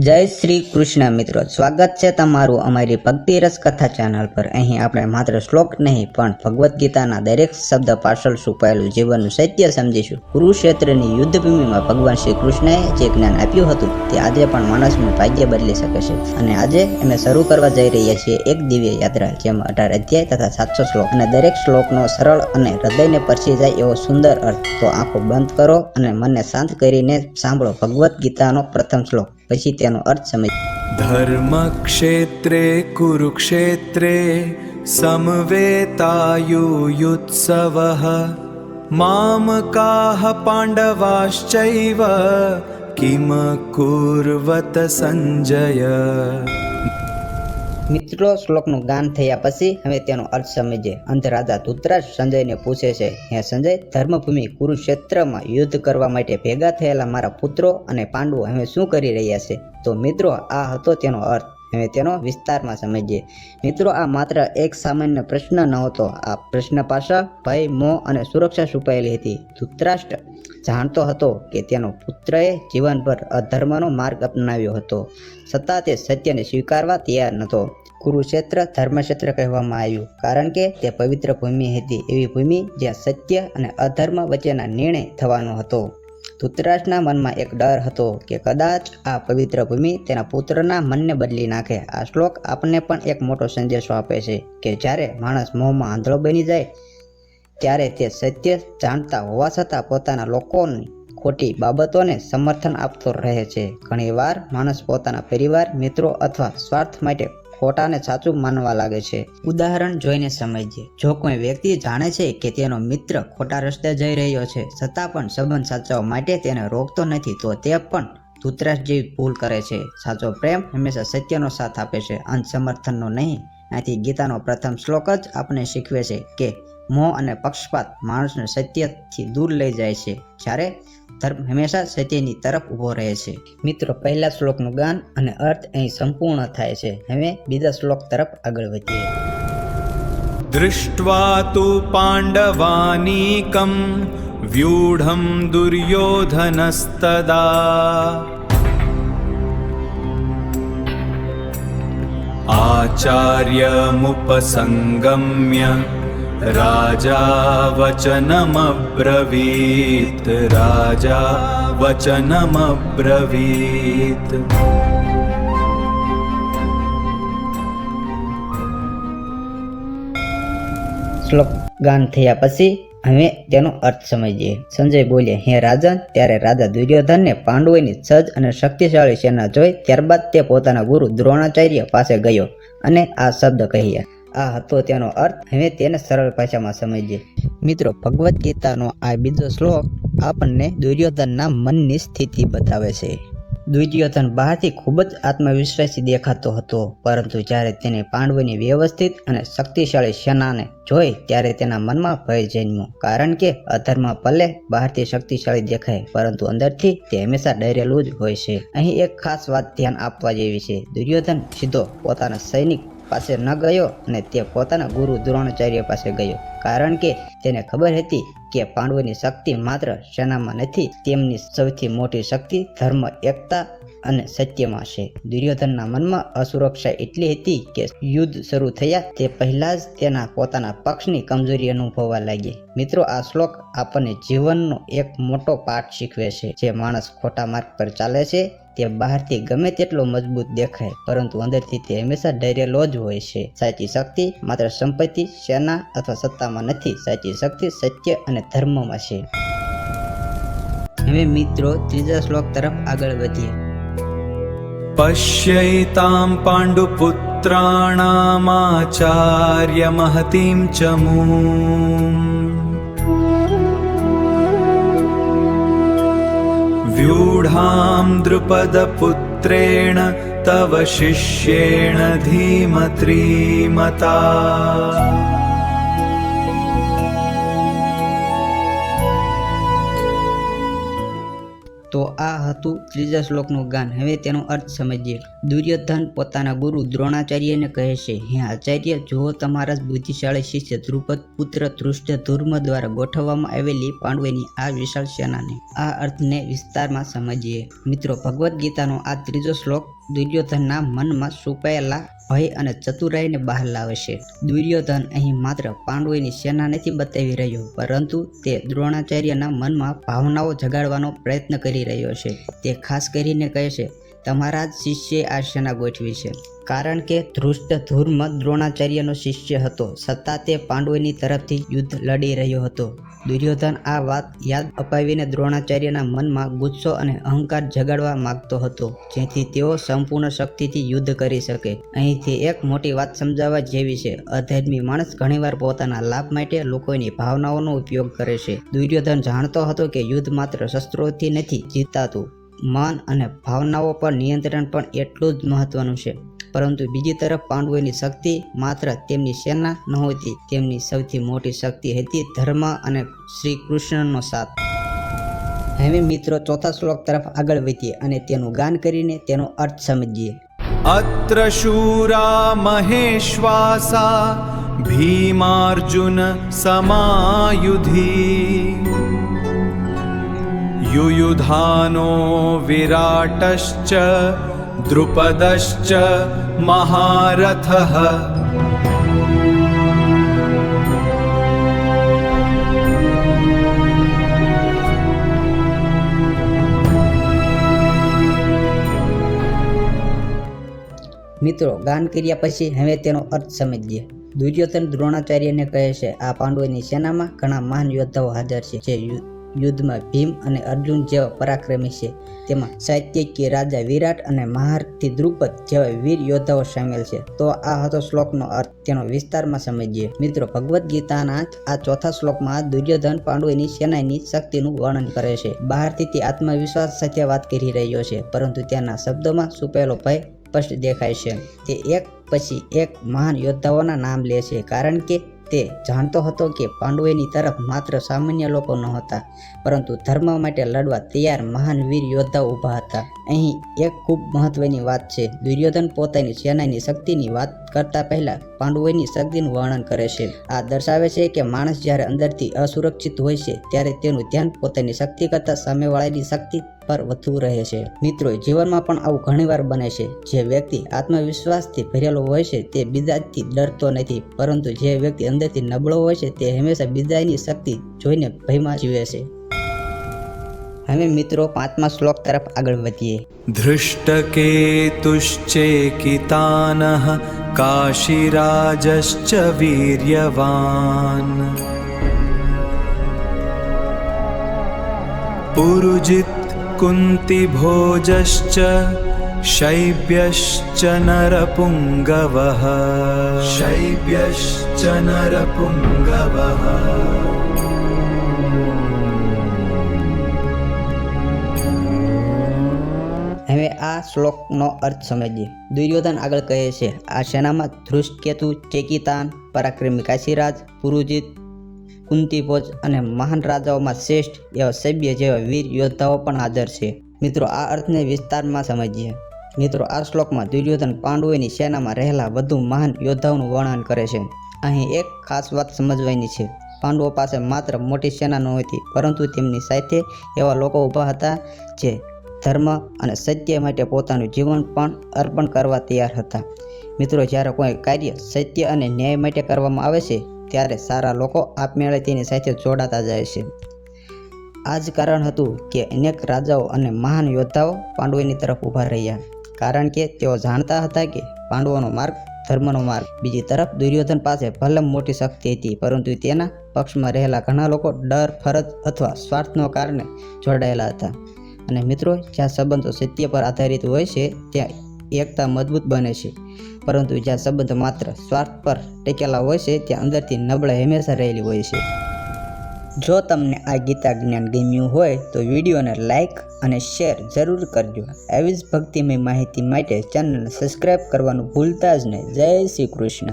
જય શ્રી કૃષ્ણ મિત્રો, સ્વાગત છે તમારું અમારી ભક્તિ રસ કથા ચેનલ પર। અહીં આપણે માત્ર શ્લોક નહીં પણ ભગવદ્ ગીતાના દરેક શબ્દ પાછળ છુપાયેલું જીવનનું સત્ય સમજીશું। કુરુક્ષેત્રની યુદ્ધભૂમિમાં ભગવાન શ્રી કૃષ્ણએ જે જ્ઞાન આપ્યું હતું તે આજે પણ માણસનું ભાગ્ય બદલી શકે છે। અને આજે અમે શરૂ કરવા જઈ રહ્યા છીએ એક દિવ્ય યાત્રા, જેમાં 18 અધ્યાય તથા 700 શ્લોક અને દરેક શ્લોકનો સરળ અને હૃદયને સ્પર્શી જાય એવો સુંદર અર્થ। તો આંખો બંધ કરો અને મનને શાંત કરીને સાંભળો ભગવદ્ ગીતાનો પ્રથમ શ્લોક, પછી તેનો अर्थ समझ। धर्मक्षेत्रे कुरुक्षेत्रे समवेतायुयुत्सवः मामकाः पाण्डवाश्चैव किम कुर्वत संजय। મિત્રો, શ્લોકનું ગાન થયા પછી હવે તેનો અર્થ સમજીએ। અંધ રાજા ધૃતરાષ્ટ્ર સંજયને પૂછે છે, હે સંજય, ધર્મભૂમિ કુરુક્ષેત્રમાં યુદ્ધ કરવા માટે ભેગા થયેલા મારા પુત્રો અને પાંડવો હવે શું કરી રહ્યા છે? તો મિત્રો, આ હતો તેનો અર્થ। હવે તેનો વિસ્તારમાં સમજીએ। મિત્રો, આ માત્ર એક સામાન્ય પ્રશ્ન નહોતો, આ પ્રશ્ન પાછળ ભય, મોહ અને સુરક્ષા છુપાયેલી હતી। ધૃતરાષ્ટ્ર જાણતો હતો કે તેનો પુત્રએ જીવનભર અધર્મનો માર્ગ અપનાવ્યો હતો, છતાં તે સત્યને સ્વીકારવા તૈયાર નહોતો। કુરુક્ષેત્ર ધર્મક્ષેત્ર કહેવામાં આવ્યું કારણ કે તે પવિત્ર ભૂમિ હતી, એવી ભૂમિ જ્યાં સત્ય અને અધર્મ વચ્ચેના નિર્ણય થવાનો હતો। ધૃતરાષ્ટ્રના મનમાં એક ડર હતો કે કદાચ આ પવિત્ર ભૂમિ તેના પુત્રના મનને બદલી નાખે। આ શ્લોક આપણને પણ એક મોટો સંદેશો આપે છે કે જ્યારે માણસ મોહમાં આંધળો બની જાય ત્યારે તે સત્ય જાણતા હોવા છતાં પોતાના લોકોની ખોટી બાબતોને સમર્થન આપતો રહે છે। ઘણીવાર માણસ પોતાના પરિવાર, મિત્રો અથવા સ્વાર્થ માટે ખોટાને સાચું માનવા લાગે છે। ઉદાહરણ જોઈને સમજીએ। જો કોઈ વ્યક્તિ જાણે છે કે તેનો મિત્ર ખોટા રસ્તે જઈ રહ્યો છે, છતાં પણ સંબંધ સાચવવા માટે તેને રોકતો નથી, તો તે પણ ધૃતરાષ્ટ્ર જેવી ભૂલ કરે છે। સાચો પ્રેમ હંમેશા સત્યનો સાથ આપે છે, અંધ સમર્થનનો નહીં। આથી ગીતાનો પ્રથમ શ્લોક જ આપણને શીખવે છે કે મોહ અને પક્ષપાત માણસને સત્યથી દૂર લઈ જાય છે, જ્યારે ધર્મ હંમેશા સત્યની તરફ ઊભો રહે છે। મિત્રો, પહેલા શ્લોકનું ગાન અને અર્થ અહીં સંપૂર્ણ થાય છે। હવે બીજા શ્લોક તરફ આગળ વધીએ। दृष्ट्वा तु पाण्डवानीकं व्यूढं दुर्योधनस्तदा आचार्यमुपसंगम्य राजा वचनमब्रवीत्। શ્લોક ગાન થયા પછી હવે તેનો અર્થ સમજીએ। સંજય બોલ્યા, હે રાજન, ત્યારે રાજા દુર્યોધનને પાંડવોની સજ્જ અને શક્તિશાળી સેના જોઈ ત્યારબાદ તે પોતાના ગુરુ દ્રોણાચાર્ય પાસે ગયો અને આ શબ્દ કહ્યા। આ હતો તેનો અર્થ। હવે તેને સરળ ભાષામાં સમજીએ। મિત્રો, ભગવદ્ ગીતાનો આ બીજો શ્લોક આપણને દુર્યોધનના મનની સ્થિતિ બતાવે છે। દુર્યોધન બહારથી ખૂબ જ આત્મવિશ્વાસી દેખાતો હતો, પરંતુ જ્યારે તેને પાંડવોની વ્યવસ્થિત અને શક્તિશાળી સેનાને જોઈ ત્યારે તેના મનમાં ભય જન્મ્યો, કારણ કે અધર્મ ભલે બહારથી શક્તિશાળી દેખાય પરંતુ અંદરથી તે હંમેશા ડરેલું જ હોય છે। અહીં એક ખાસ વાત ધ્યાન આપવા જેવી છે। દુર્યોધન સીધો પોતાના સૈનિક પાસે ન ગયો અને તે પોતાના ગુરુ દ્રોણાચાર્ય પાસે ગયો, કારણ કે તેને ખબર હતી કે પાંડવોની શક્તિ માત્ર સેનામાં નથી, તેમની સૌથી મોટી શક્તિ ધર્મ, એકતા અને સત્યમાં છે। દુર્યોધનના મનમાં અસુરક્ષા એટલી હતી કે યુદ્ધ શરૂ થયા તે પહેલા જ તેના પોતાના પક્ષની કમજોરી અનુભવવા લાગી। મિત્રો, આ શ્લોક આપણને જીવનનો એક મોટો પાઠ શીખવે છે। જે માણસ ખોટા માર્ગ પર ચાલે છે તે બહારથી ગમે તેટલો મજબૂત દેખાય, પરંતુ અંદરથી તે હંમેશા ડરેલો જ હોય છે। સાચી શક્તિ માત્ર સંપત્તિ, સેના અથવા સત્તામાં નથી, સાચી શક્તિ સત્ય અને ધર્મમાં છે। હવે મિત્રો, ત્રીજા શ્લોક તરફ આગળ વધીએ। पश्यैतां पाण्डुपुत्राणामाचार्य महतीं च मूम् व्यूढां द्रुपदपुत्रेण तव शिष्येण धीमता। તો તો આ હતું ત્રીજા શ્લોકનું ગાન. હવે તેનો અર્થ સમજીએ. દુર્યોધન પોતાના ગુરુ દ્રોણાચાર્યને કહે છે, હે આચાર્ય, જુઓ તમારા બુદ્ધિશાળી શિષ્ય દ્રુપદ પુત્ર ધૃષ્ટદ્યુમ્ન દ્વારા ગોઠવવામાં આવેલી પાંડવોની આ વિશાળ સેનાને. આ અર્થને વિસ્તારમાં સમજીએ. મિત્રો, ભગવદ્ ગીતાનો આ ત્રીજો શ્લોક દુર્યોધનના મનમાં છુપાયેલા ભય અને ચતુરાઈને બહાર લાવે છે. દુર્યોધન અહીં માત્ર પાંડવોની સેના નથી બતાવી રહ્યો, પરંતુ તે દ્રોણાચાર્યના મનમાં ભાવનાઓ જગાડવાનો પ્રયત્ન કરી રહ્યો છે. તે ખાસ કરીને કહે છે, તમારા જ શિષ્યએ આ સેના ગોઠવી છે. કારણ કે ધૃષ્ટદ્યુમ્ન દ્રોણાચાર્યનો શિષ્ય હતો, છતાં તે પાંડવોની તરફથી યુદ્ધ લડી રહ્યો હતો. દુર્યોધન આ વાત યાદ અપાવીને દ્રોણાચાર્યના મનમાં ગુસ્સો અને અહંકાર જગાડવા માંગતો હતો, જેથી તેઓ સંપૂર્ણ શક્તિથી યુદ્ધ કરી શકે. અહીંથી એક મોટી વાત સમજાવવા જેવી છે. અધર્મી માણસ ઘણીવાર પોતાના લાભ માટે લોકોની ભાવનાઓનો ઉપયોગ કરે છે. દુર્યોધન જાણતો હતો કે યુદ્ધ માત્ર શસ્ત્રોથી નથી જીતાતું, મન અને ભાવનાઓ પર નિયંત્રણ પણ એટલું જ મહત્વનું છે. પરંતુ બીજી તરફ પાંડવોની શક્તિ માત્ર તેમની સેના નહોતી, તેમની સૌથી મોટી શક્તિ હતી ધર્મ અને શ્રી કૃષ્ણનો સાથ. હવે મિત્રો, ચોથા શ્લોક તરફ આગળ વધીએ અને તેનું ગાન કરીને તેનો અર્થ સમજીએ. अत्र शूरा महेश्वासा भीमार्जुन समायुधि युयुधानो विराटश्च द्रुपदश्च महारथः મિત્રો, ગાન કર્યા પછી હવે તેનો અર્થ સમજીએ. દુર્યોધન દ્રોણાચાર્યને કહે છે, આ પાંડવોની સેનામાં ઘણા મહાન યોદ્ધાઓ હાજર છે, જે યુદ્ધમાં ભીમ અને અર્જુન જેવા પરાક્રમી છે. તેમાં સાત્યકી રાજા વિરાટ અને મહારથી દ્રુપદ જેવા વીર યોદ્ધાઓ સામેલ છે. તો આ હતો શ્લોકનો અર્થ. તેનો વિસ્તારમાં સમજીએ. મિત્રો, ભગવદ્ ગીતાના આ ચોથા શ્લોકમાં દુર્યોધન પાંડવોની સેનાની શક્તિનું વર્ણન કરે છે. બહારથી તે આત્મવિશ્વાસ સાથે વાત કરી રહ્યો છે, પરંતુ તેના શબ્દોમાં છુપાયેલો ભય સ્પષ્ટ દેખાય છે. તે એક પછી એક મહાન યોદ્ધાઓના નામ લે છે, કારણ કે તે જાણતો હતો કે પાંડવોની તરફ માત્ર સામાન્ય લોકો નહોતા, પરંતુ ધર્મ માટે લડવા તૈયાર મહાન વીર યોદ્ધાઓ ઊભા હતા. અહીં એક ખૂબ મહત્વની વાત છે. દુર્યોધન પોતાની સેનાની શક્તિની વાત કરતા પહેલા પાંડવોની શક્તિનું વર્ણન કરે છે. આ દર્શાવે છે કે માણસ જ્યારે અંદરથી અસુરક્ષિત હોય છે, ત્યારે તેનું ધ્યાન પોતાની શક્તિ કરતાં સામેવાળાની શક્તિ પર વધુ રહે છે. મિત્રો, જીવનમાં પણ આવું ઘણીવાર બને છે. જે વ્યક્તિ આત્મવિશ્વાસથી ભરેલો હોય છે, તે બીજાથી ડરતો નથી, પરંતુ જે વ્યક્તિ અંદરથી નબળો હોય છે, તે હંમેશા બીજાની શક્તિ જોઈને ભયમાં જીવે છે. હવે મિત્રો, પાંચમા શ્લોક તરફ આગળ વધીએ. धृष्टकेतुश्चेकितानः काशीराजश्च वीर्यवान् पुरुजित् कुन्तिभोजश्च शैब्यश्च नरपुङ्गवः હવે આ શ્લોકનો અર્થ સમજીએ. દુર્યોધન આગળ કહે છે, આ સેનામાં ધૃષ્ટકેતુ, ચેકિતાન, પરાક્રમી કાશીરાજ, પુરુજીત, કુંતીભોજ અને મહાન રાજાઓમાં શ્રેષ્ઠ એવા સભ્ય જેવા વીર યોદ્ધાઓ પણ હાજર છે. મિત્રો, આ અર્થને વિસ્તારમાં સમજીએ. મિત્રો, આ શ્લોકમાં દુર્યોધન પાંડવોની સેનામાં રહેલા વધુ મહાન યોદ્ધાઓનું વર્ણન કરે છે. અહીં એક ખાસ વાત સમજવાની છે. પાંડવો પાસે માત્ર મોટી સેના નહોતી, પરંતુ તેમની સાથે એવા લોકો ઊભા હતા જે ધર્મ અને સત્ય માટે પોતાનું જીવન પણ અર્પણ કરવા તૈયાર હતા. મિત્રો, જ્યારે કોઈ કાર્ય સત્ય અને ન્યાય માટે કરવામાં આવે છે, ત્યારે સારા લોકો આપમેળે તેની સાથે જોડાતા જાય છે. આ જ કારણ હતું કે અનેક રાજાઓ અને મહાન યોદ્ધાઓ પાંડવોની તરફ ઊભા રહ્યા, કારણ કે તેઓ જાણતા હતા કે પાંડવોનો માર્ગ ધર્મનો માર્ગ. બીજી તરફ દુર્યોધન પાસે ભલે મોટી શક્તિ હતી, પરંતુ તેના પક્ષમાં રહેલા ઘણા લોકો ડર, ફરજ અથવા સ્વાર્થના કારણે જોડાયેલા હતા. અને મિત્રો, જ્યાં સંબંધો સત્ય પર આધારિત હોય છે, ત્યાં એકતા મજબૂત બને છે, પરંતુ જ્યાં સંબંધો માત્ર સ્વાર્થ પર ટેકેલા હોય છે, ત્યાં અંદરથી નબળાઈ હંમેશા રહેલી હોય છે. જો તમને આ ગીતા જ્ઞાન ગમ્યું હોય તો વિડીયોને લાઇક અને શેર જરૂર કરજો. આવી જ ભક્તિમય માહિતી માટે ચેનલને સબસ્ક્રાઈબ કરવાનું ભૂલતા જ નહીં. જય શ્રી કૃષ્ણ.